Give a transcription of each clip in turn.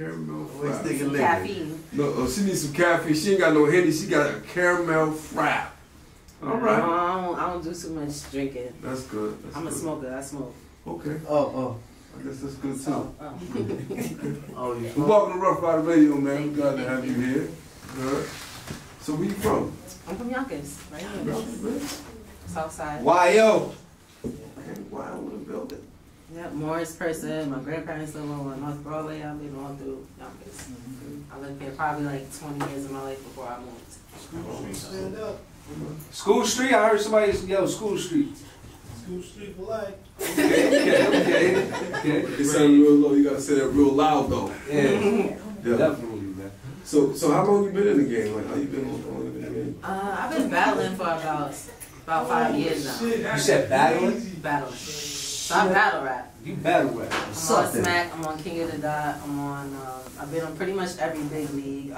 caramel frap. Caffeine. No, she needs some caffeine. She ain't got no Henny. She got a caramel frap. All right. No, I don't do too much drinking. That's good. I'm a smoker. I smoke. Okay. Oh. I guess that's good too. Oh, you Well, welcome to Ruff Ryders Radio, man. We're glad to have you here. Good. So where you from? I'm from Yonkers, right here. Southside. Y.O. Okay, wow, in the building. Yeah, Morris person. My grandparents live on North Broadway. I've been all through Yonkers. I lived here probably like 20 years of my life before I moved. Stand up. School Street? I heard somebody yell School Street. School Street for life. Okay. It sounded real low. You gotta say that real loud though. Yeah. Definitely, man. So how long you been in the game? Like, how you been in the game? I've been battling for about 5 years now. You said battling? Battling. So I battle rap. You battle rap. I'm on Smack. I'm on King of the Dot. I'm on. I've been on pretty much every big league.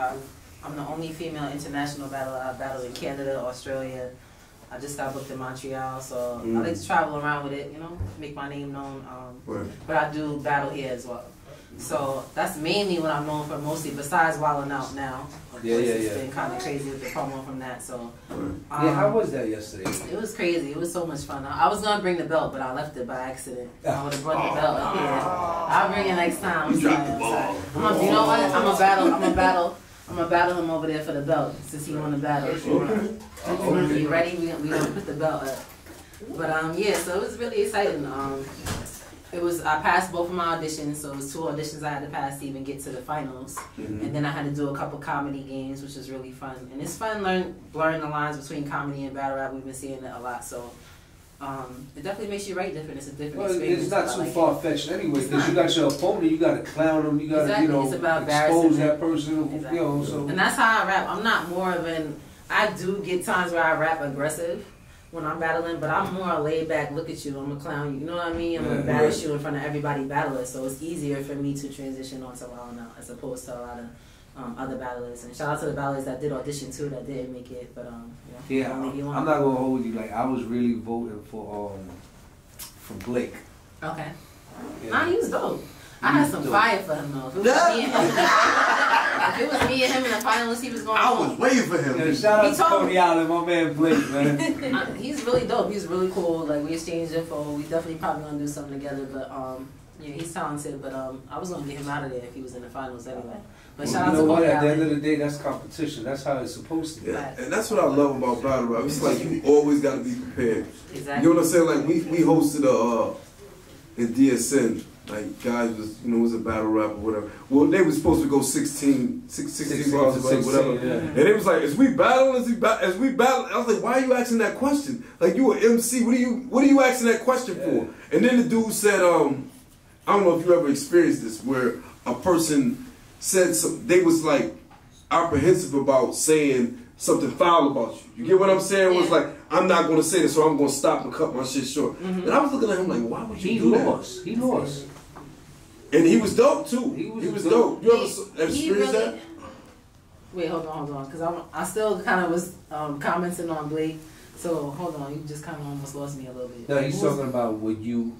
I'm the only female international battler. I battled in Canada, Australia. I just got booked in Montreal, so I like to travel around with it, you know, make my name known. But I do battle here as well. So that's mainly what I'm known for mostly, besides Wildin' Out now. It's been kind of crazy with the promo from that. So how was that yesterday? It was crazy. It was so much fun. I was gonna bring the belt, but I left it by accident. I would have brought the belt up here. I'll bring it next time. I'm sorry. You know what? I'm gonna battle him over there for the belt since he won the battle. Okay. You ready? We gonna put the belt up. But yeah, so it was really exciting. I passed both of my auditions, so it was 2 auditions I had to pass to even get to the finals. And then I had to do a couple comedy games, which was really fun. And it's fun blurring the lines between comedy and battle rap. We've been seeing it a lot, so it definitely makes you write different. It's a different experience. It's not too far-fetched anyway, because you got your opponent, you got to clown them, you got to, it's about expose that person, you know. So. And that's how I rap. I'm not more of I do get times where I rap aggressive when I'm battling, but I'm more laid back, look at you, I'm gonna clown you, you know what I mean? I'm gonna embarrass you in front of everybody battler, so it's easier for me to transition onto Wildin' Out as opposed to a lot of other battlers. And shout out to the battlers that did audition too, that didn't make it, but I'm not gonna hold you, like I was really voting for Blake. Okay. Yeah. Nah, he was dope. I had some fire for him though. If it was me and him in the finals, he was going to I was waiting for him. Yeah, shout out to Cody Allen, my man Blake, man. He's really dope. He's really cool. Like, we exchanged info. We definitely probably going to do something together. But, yeah, he's talented. But I was going to get him out of there if he was in the finals anyway. But shout out to Cody Allen. At the end of the day, that's competition. That's how it's supposed to be. Yeah. And that's what I love about battle rap. It's like you always got to be prepared. Exactly. You know what I'm saying? Like, we hosted in DSN. Like, guys was a battle rap or whatever. Well, they were supposed to go 16 bars or whatever. Yeah. And it was like, as we battle, I was like, why are you asking that question? Like, you an MC, what are you asking that question for? And then the dude said, I don't know if you ever experienced this, where a person said they was like apprehensive about saying something foul about you. You get what I'm saying? It was like, I'm not going to say this, so I'm going to stop and cut my shit short. And I was looking at him like, why would you do that? He lost. And he was dope too. He was dope. You ever experienced that? Wait, hold on, because I still kind of was commenting on Blake. So hold on, you just kind of almost lost me a little bit. No, he's talking about would you,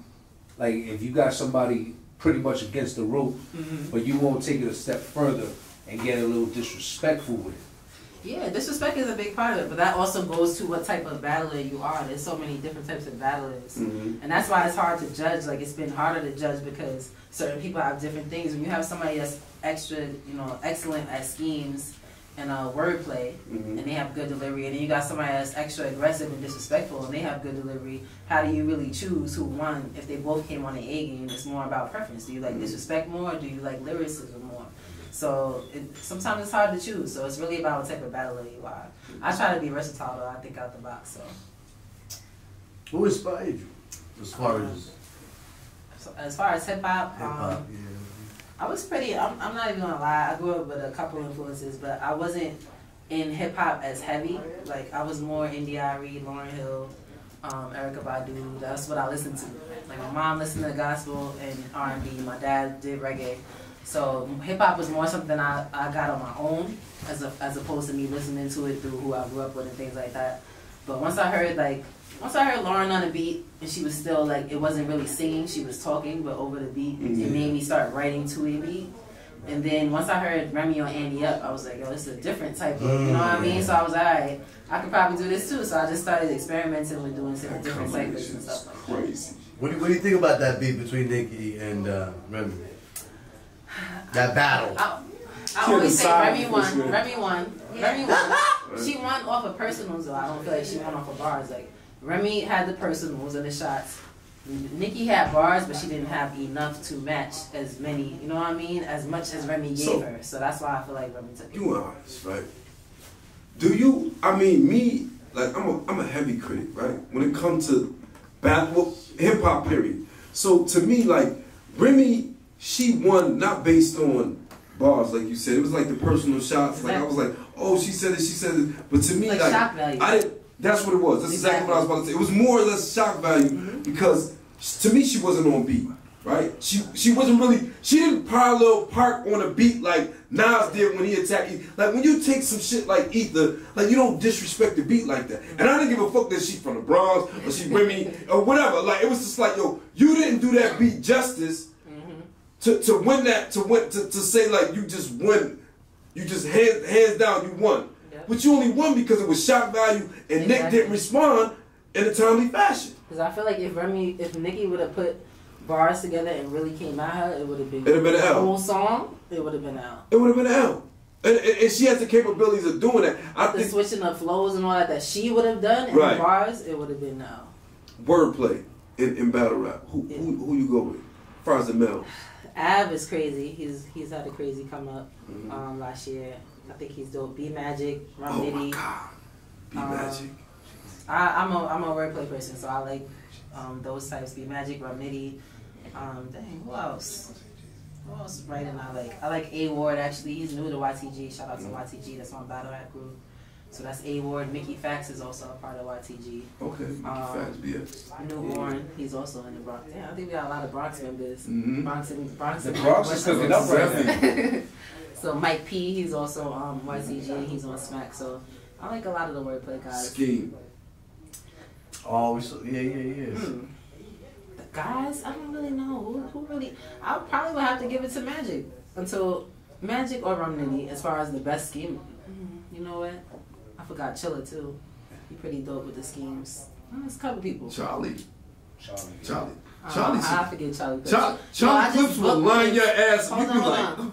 like, if you got somebody pretty much against the rope, but you won't take it a step further and get a little disrespectful with it. Yeah, disrespect is a big part of it, but that also goes to what type of battler you are. There's so many different types of battlers. And that's why it's hard to judge. Like, it's been harder to judge because certain people have different things. When you have somebody that's extra, excellent at schemes and wordplay, and they have good delivery, and then you got somebody that's extra aggressive and disrespectful, and they have good delivery, how do you really choose who won if they both came on the A game? It's more about preference. Do you like disrespect more, or do you like lyricism more? So sometimes it's hard to choose. So it's really about what type of battler you are. I try to be versatile though. I think out the box. So. Who inspired you as far as hip hop? I was pretty. I'm not even gonna lie. I grew up with a couple influences, but I wasn't in hip hop as heavy. Like, I was more N.D.I.R.E., Lauryn Hill, Erykah Badu. That's what I listened to. Like, my mom listened to gospel and R&B. My dad did reggae. So hip hop was more something I got on my own, as opposed to me listening to it through who I grew up with and things like that. But once I heard Lauren on the beat, and she was still like, it wasn't really singing, she was talking, but over the beat, it made me start writing to a beat. And then once I heard Remy on Andy Up, I was like, yo, this is a different type of, you know what I mean? So I was like, all right, I could probably do this too. So I just started experimenting with doing some different cyphers and stuff like that. Crazy. What do you think about that beat between Nicki and Remy? That battle. I always say Remy won. Remy won. Remy won. She won off of personals though. I don't feel like she won off of bars. Like Remy had the personals and the shots. Nicki had bars, but she didn't have enough to match as many. You know what I mean? As much as Remy gave her. So that's why I feel like Remy took it. You are honest, right? Do you? I mean, me. Like I'm a heavy critic, right? When it comes to hip hop, period. So to me, like Remy, she won not based on bars, like you said. It was like the personal shots. Like I was like, oh, she said it, she said it. But to me, like shock value. I didn't. That's what it was. That's exactly what I was about to say. It was more or less shock value because to me she wasn't on beat, right? She wasn't really. She didn't parallel park on a beat like Nas did when he attacked. Like when you take some shit like Ether, like you don't disrespect the beat like that. And I didn't give a fuck that she's from the Bronx or she Remy or whatever. Like it was just like, yo, you didn't do that beat justice. To win that, to say like you just win, you just hands down you won, but you only won because it was shock value and Nick didn't respond in a timely fashion. Because I feel like if Nicki would have put bars together and really came at her, it would have been. It'd have been an the L. whole song. It would have been out. It would have been an L. And she has the capabilities of doing that. I think switching up flows and all that she would have done in the bars, it would have been out. Wordplay in battle rap. Who you go with? As far as the male. Av is crazy. He's had a crazy come up last year. I think he's dope. B Magic, Rum Nitty. Oh my God. B Magic. I'm a wordplay person, so I like those types. B Magic, Rum Nitty. Dang, who else? Who else is writing I like A Ward actually. He's new to YTG. Shout out to YTG. That's my battle rap group. So that's A Ward. Mickey Fax is also a part of YTG. Okay, Mickey Fax, yeah. Newborn, he's also in the Bronx. Yeah, I think we got a lot of Bronx members. Bronx is cooking up right now. So Mike P, he's also YTG and he's on Smack. So I like a lot of the wordplay guys. Scheme. Oh, yeah, he is. The guys, I don't really know who really. I probably would have to give it to Magic until Magic or Rum Nitty as far as the best scheme. You know what? I forgot Chilla too. He pretty dope with the schemes. There's a couple people. Charlie. I forget Charlie. Charlie Clips will line your ass. Hold on.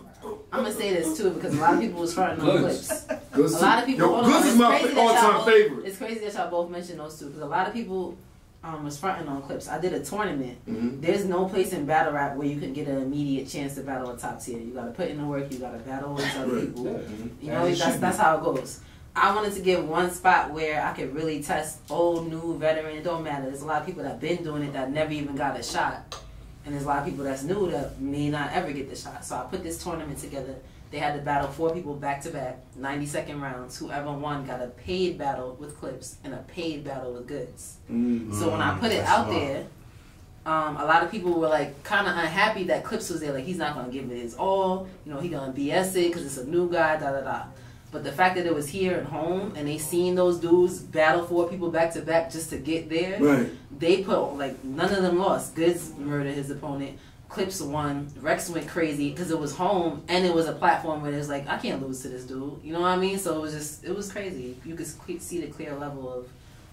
I'm gonna say this too because a lot of people was fronting on Clips. A lot of people. Goods is my all-time favorite. It's crazy that y'all both mentioned those two because a lot of people was fronting on Clips. I did a tournament. There's no place in battle rap where you can get an immediate chance to battle a top tier. You gotta put in the work. You gotta battle with other people. You know that's how it goes. I wanted to give one spot where I could really test old, new, veteran. It don't matter. There's a lot of people that been doing it that never even got a shot. And there's a lot of people that's new that may not ever get the shot. So I put this tournament together. They had to battle 4 people back to back, 90-second rounds. Whoever won got a paid battle with Clips and a paid battle with Goods. So when I put it out there, a lot of people were like kind of unhappy that Clips was there. Like he's not gonna give it his all. You know, he gonna BS it because it's a new guy. Da da da. But the fact that it was here at home and they seen those dudes battle 4 people back to back just to get there, they put like none of them lost. Goods murdered his opponent. Clips won. Rex went crazy because it was home and it was a platform where it was like I can't lose to this dude. You know what I mean? So it was crazy. You could see the clear level of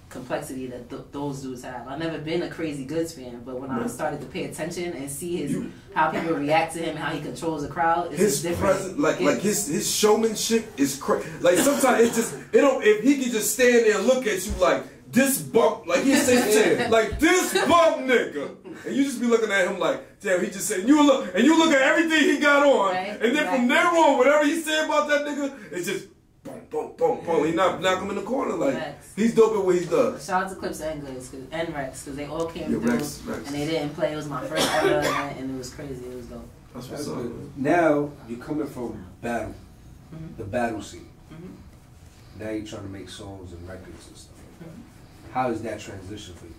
complexity that those dudes have. I've never been a crazy Goods fan, but when I started to pay attention and see how people react to him and how he controls the crowd, it's different. His showmanship is crazy. Like sometimes it's just if he could just stand there and look at you like this bump, like he say like this bump nigga, and you just be looking at him like damn, he just said you look at everything he got on, and then from there on whatever he said about that nigga, it's just. Boom, boom, boom. He knock him in the corner like he's dope at what he does. Shout out to Clips and Goods and Rex because they all came through Rex. And they didn't play. It was my first ever event and it was crazy. It was dope. That's what's up. Now you're coming from battle, the battle scene. Now you're trying to make songs and records and stuff. How is that transition for you?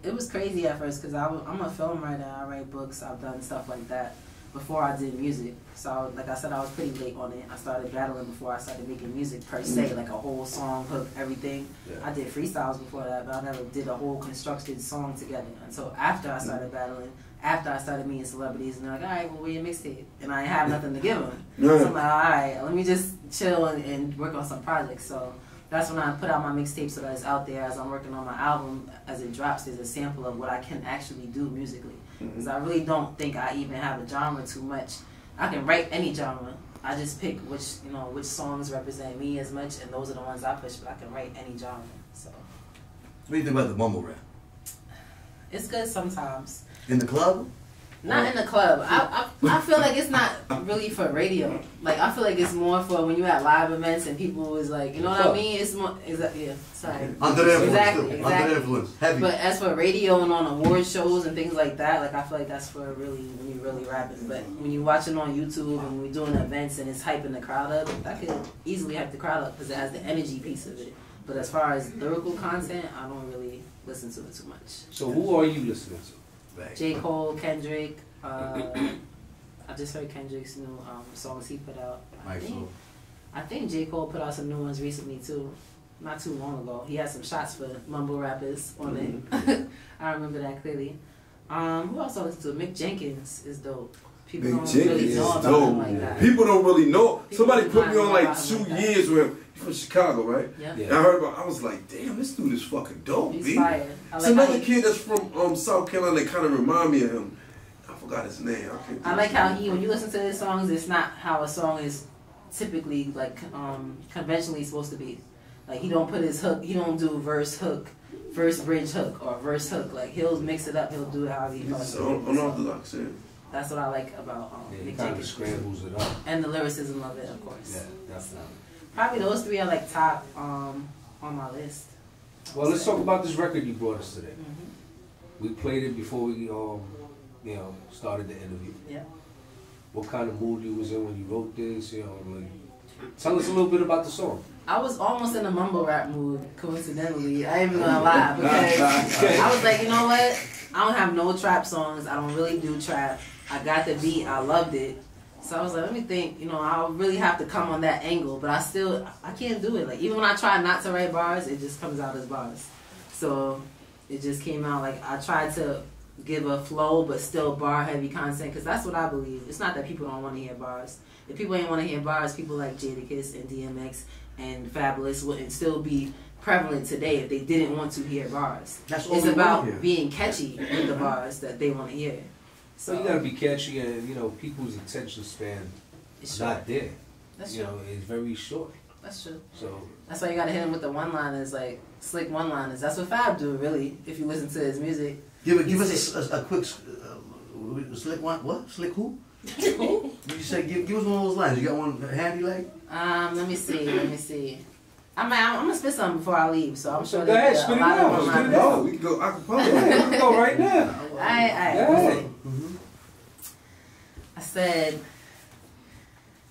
It was crazy at first because I'm a film writer. I write books. I've done stuff like that before I did music. So like I said, I was pretty late on it. I started battling before I started making music per se, like a whole song, hook, everything. I did freestyles before that, but I never did a whole constructed song together until after I started battling. after I started meeting celebrities, and they're like, all right, well, where your mixtape? And I have nothing to give them. Yeah. So I'm like, all right, let me just chill and work on some projects. So that's when I put out my mixtape so that it's out there as I'm working on my album. As it drops, there's a sample of what I can actually do musically. Because I really don't think I even have a genre too much. I can write any genre. I just pick which songs represent me as much, and those are the ones I push, but I can write any genre. So. What do you think about the mumble rap? It's good sometimes. In the club? Not in the club. I feel like it's not really for radio. Like, I feel like it's more for when you at live events and people is like, you know what I mean? It's more, yeah, sorry. Under the influence. Exactly. Under the influence. Heavy. But as for radio and on award shows and things like that, like, I feel like that's for really, when you really rapping. But when you watching on YouTube and we're doing events and it's hyping the crowd up, that could easily hype the crowd up because it has the energy piece of it. But as far as lyrical content, I don't really listen to it too much. So who are you listening to? J. Cole, Kendrick. I just heard Kendrick's new songs he put out. I think J. Cole put out some new ones recently too. Not too long ago. He had some shots for mumble rappers on it. I remember that clearly. Who else I listen to? Mick Jenkins is dope. People don't really know about him like that. People don't really know. People Somebody put me on like 2 like years with him. He's from Chicago, right? Yeah. And I heard about. I was like, damn, this dude is fucking dope. He's B. fire. It's another kid that's from South Carolina that kind of remind me of him. I forgot his name. I like how when you listen to his songs, it's not how a song is typically like conventionally supposed to be. Like, he don't put his hook. He don't do verse hook, verse bridge hook, or verse hook. Like, he'll mix it up. He'll do it however he wants. Unorthodox, yeah. That's what I like about He Mick kind of Jenkins. scrambles it up. And the lyricism of it, of course. Yeah, definitely. Probably those three are like top on my list. Well, let's talk about this record you brought us today. Mm-hmm. We played it before we started the interview. Yeah. What kind of mood you was in when you wrote this? Tell us a little bit about the song. I was almost in a mumble rap mood, coincidentally. I ain't even gonna lie, because I was like, you know what? I don't have no trap songs. I don't really do trap. I got the beat. I loved it. So I was like, let me think. I'll really have to come on that angle, but I can't do it. Like, even when I try not to write bars, it just comes out as bars. So it just came out like I tried to give a flow, but still bar heavy content, because that's what I believe. It's not that people don't want to hear bars. If people ain't want to hear bars, people like Jadakiss and DMX and Fabulous wouldn't still be prevalent today if they didn't want to hear bars. It's about being catchy with the bars that they want to hear. So you gotta be catchy, and people's attention span is not there. That's true. It's very short. That's true. So that's why you gotta hit him with the one-liners, like slick one-liners. That's what Fab do, really. If you listen to his music. Give us a quick slick one. What? Slick who? Who? You said give us one of those lines. You got one handy, like? Let me see. I'm gonna spit something before I leave, so I'm sure go ahead, spit it out. We can go acapella. We can go right now. Alright. I said,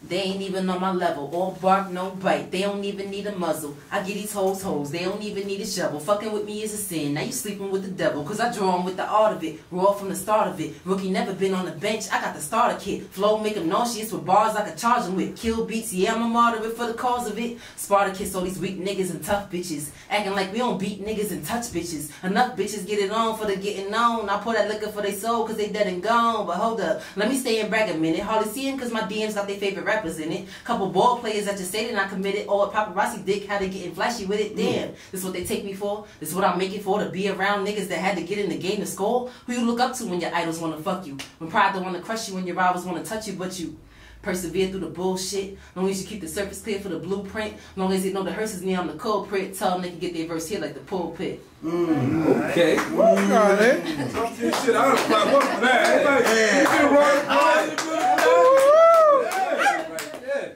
they ain't even on my level. All bark, no bite. They don't even need a muzzle. I get these hoes. They don't even need a shovel. Fucking with me is a sin. Now you sleeping with the devil. Cause I draw 'em with the art of it. Raw from the start of it. Rookie never been on the bench. I got the starter kit. Flow make 'em nauseous with bars I can charge 'em with. Kill beats. Yeah, I'm a martyr for the cause of it. Spartacus, all these weak niggas and tough bitches. Acting like we don't beat niggas and touch bitches. Enough bitches get it on for the getting on. I pour that liquor for they soul cause they dead and gone. But hold up. Let me stay and brag a minute. Hardly see 'em cause my DMs got their favorite rappers in it. Couple ball players that just stated I committed. Or paparazzi dick how they getting flashy with it. Damn, this is what they take me for. This is what I'm making for. To be around niggas that had to get in the game to score. Who you look up to when your idols want to fuck you? When pride don't want to crush you. When your rivals want to touch you, but you persevere through the bullshit. Long as you keep the surface clear for the blueprint. Long as you know the hearse is me, I'm the culprit. Tell them they can get their verse here like the pulpit. Okay. Got it. Shit, I don't clap up for that.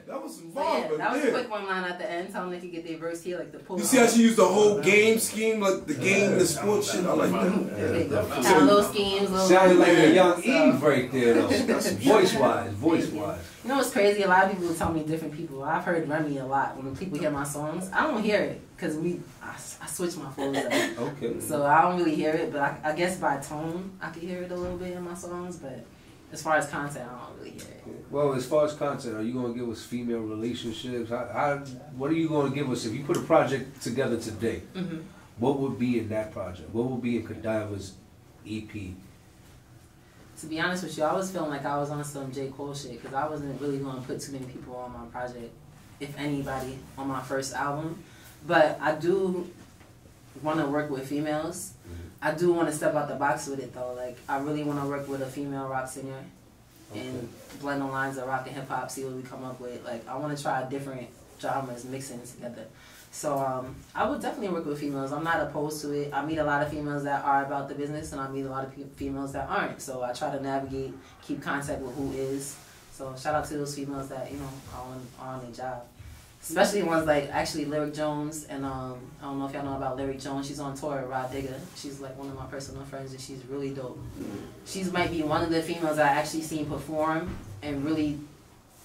That was some bomb. Yeah, that was a quick one line at the end. Tell them they can get their verse here like the pulpit. You see how she used the whole game scheme, like the game, the sports shit? I like that. Kind of little schemes. Sounded like a young Eve right there, though. Voice-wise. You know what's crazy? A lot of people will tell me different people. I've heard Remy a lot. When people hear my songs, I don't hear it because I switch my phones up. Okay. So I don't really hear it, but I guess by tone, I can hear it a little bit in my songs. But as far as content, I don't really hear it. Well, as far as content, are you going to give us female relationships? What are you going to give us if you put a project together today? What would be in that project? What would be in Godiva's EP? To be honest with you, I was feeling like I was on some J. Cole shit because I wasn't really going to put too many people on my project, if anybody, on my first album. But I do want to work with females. I do want to step out the box with it though. Like, I really want to work with a female rock singer and blend the lines of rock and hip hop, see what we come up with. Like, I want to try different genres, mixing it together. So I would definitely work with females. I'm not opposed to it. I meet a lot of females that are about the business, and I meet a lot of females that aren't. So I try to navigate, keep contact with who is. So shout out to those females that, you know, are on their job. Especially ones like actually Lyric Jones, and I don't know if y'all know about Lyric Jones. She's on tour with Rod Digger. She's like one of my personal friends, and she's really dope. She might be one of the females I actually seen perform and really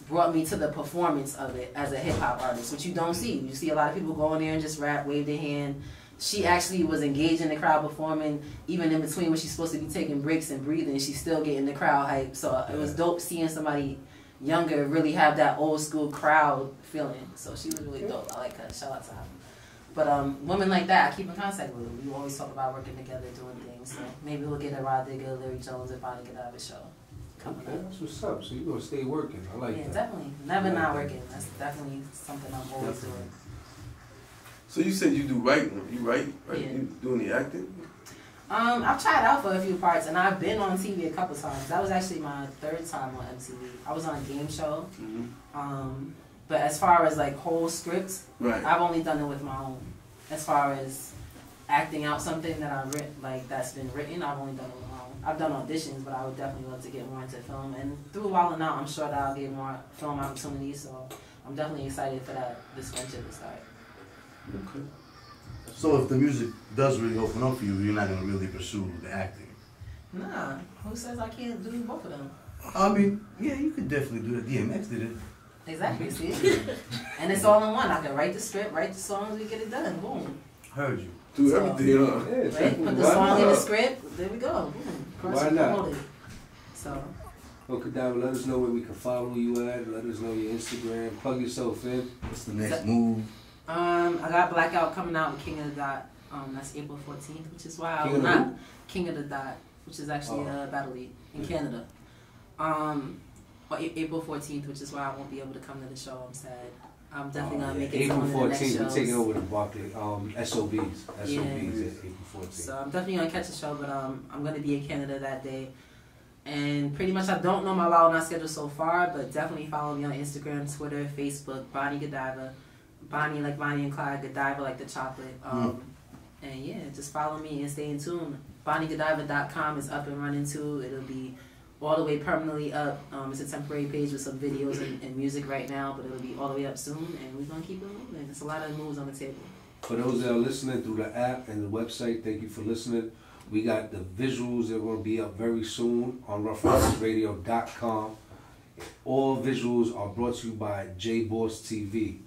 brought me to the performance of it as a hip-hop artist, which you don't see. You see a lot of people go in there and just rap, wave their hand. She actually was engaged in the crowd performing, even in between when she's supposed to be taking breaks and breathing, she's still getting the crowd hype. So it was dope seeing somebody younger really have that old school crowd feeling. So she was really dope. I like her. Shout out to her. But women like that, I keep in contact with them. We always talk about working together, doing things. So maybe we'll get a Rod Digger, Lyric Jones, and Bonnie Godiva show. Okay, that's what's up. So you're going to stay working. I like that. Yeah, definitely. Never not working. That's definitely something I'm always doing. So you said you do writing. You write? Right? Yeah. You doing the acting? I've tried out for a few parts, and I've been on TV a couple times. That was actually my third time on MTV. I was on a game show. But as far as like whole scripts, I've only done it with my own. As far as acting out something that I've written, like that's been written, I've only done it with my own. I've done auditions, but I would definitely love to get more into film. And through Wild and Out, I'm sure that I'll get more film opportunities. So I'm definitely excited for this venture to start. Okay. So if the music does really open up for you, you're not going to really pursue the acting? Nah. Who says I can't do both of them? I mean, yeah, you could definitely do it. DMX did it. Exactly, see? And it's all in one. I can write the script, write the songs, we get it done. Boom. Heard you. Do everything, huh? Yeah, right? Put the song in the script, there we go. Boom. Why not? So. Well, Godiva, let us know where we can follow you at. Let us know your Instagram. Plug yourself in. What's the next move? I got Blackout coming out with King of the Dot. That's April 14th, which is why I will not. King of the Dot, which is actually a battle league in Canada. April 14th, which is why I won't be able to come to the show. I'm sad. I'm definitely gonna make it. April 14th, we're taking over the Barclay SOBs. SOBs yeah. at April 14th. So I'm definitely gonna catch a show, but I'm gonna be in Canada that day. And pretty much I don't know my Wild Not schedule so far, but definitely follow me on Instagram, Twitter, Facebook, Bonnie Godiva. Bonnie like Bonnie and Clyde, Godiva like the chocolate. And yeah, just follow me and stay in tune. BonnieGodiva.com is up and running too. It'll be all the way permanently up. It's a temporary page with some videos and music right now, but it'll be all the way up soon, and we're gonna keep it moving. There's a lot of moves on the table. For those that are listening through the app and the website, thank you for listening. We got the visuals that are going to be up very soon on RuffRydersRadio.com. All visuals are brought to you by JAYBOSSTV.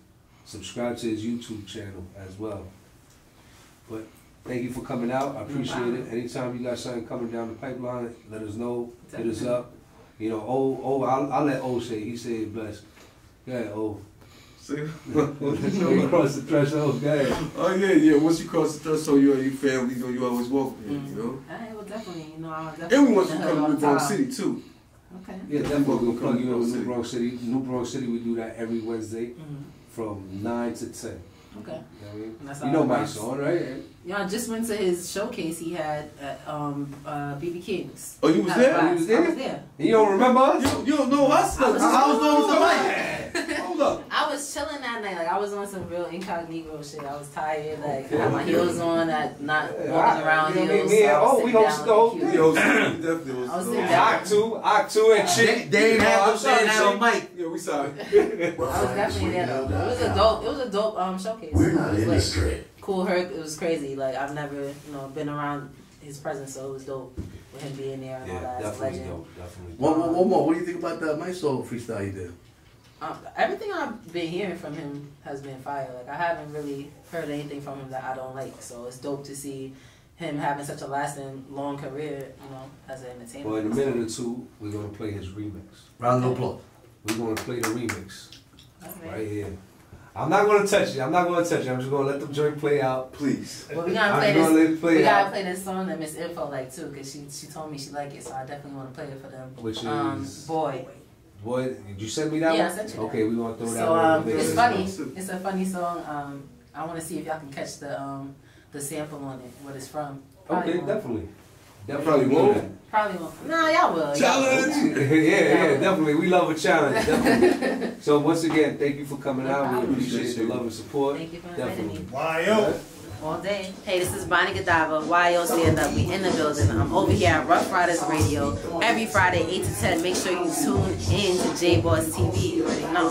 Subscribe to his YouTube channel as well. But thank you for coming out. I appreciate it. Anytime you got something coming down the pipeline, let us know. Definitely. Hit us up. You know, I'll let O say. He said bless. Go ahead, O. See? You cross the threshold, go ahead. Oh yeah. Once you cross the threshold, you're your family. You know, you always welcome. You know. Hey, well, definitely. You know, I'll definitely. And we want you to come to New Bronx City too. Okay. Yeah, definitely. We'll plug you in with New Bronx City. New Bronx City, we do that every Wednesday from 9 to 10. Okay. You know what I mean? That's you know my song, right? Yeah, I just went to his showcase he had at BB King's. Oh, you was there? You was there? I was there. You don't remember us? You don't know us? I was doing with the mic. Hold up. I was chilling that night. Like, I was on some real incognito shit. I was tired. Like, I had my heels on, not walking around heels. We hosted the whole thing. We definitely I was sitting down. Octu and shit. They ain't have no saying that on mic. Yeah, we sorry. I was definitely there though. It was a dope showcase. We're not in the straight. Cool Herc, it was crazy. Like, I've never, been around his presence, so it was dope with him being there and all that. Definitely Legend. dope. Definitely. One more. What do you think about that Maestro freestyle you did? Everything I've been hearing from him has been fire. Like, I haven't really heard anything from him that I don't like. So it's dope to see him having such a lasting, long career, as an entertainer. Well, in a minute or two, we're gonna play his remix. Round of applause. We're gonna play the remix right here. I'm not gonna touch it. I'm not gonna touch it. I'm just gonna let the joint play out. Please. Well, we gotta play this song that Miss Info like too, cause she told me she liked it, so I definitely want to play it for them. Which is Boy. Boy, did you send me that one? Yeah, I sent you that. Okay, we gonna throw that So one. it's funny. It's a funny song. I want to see if y'all can catch the sample on it, what it's from. Probably Okay, won't. definitely. Probably won't. Probably won't. Nah, y'all will. Challenge. Yeah, definitely. We love a challenge. Definitely. So once again, thank you for coming out. We appreciate the love and support. Thank you for inviting me. Yo. All day. Hey, this is Bonnie Godiva, YO Stand Up. We in the building. I'm over here at Ruff Ryders Radio every Friday, 8 to 10. Make sure you tune in to JAYBOSSTV. You already know.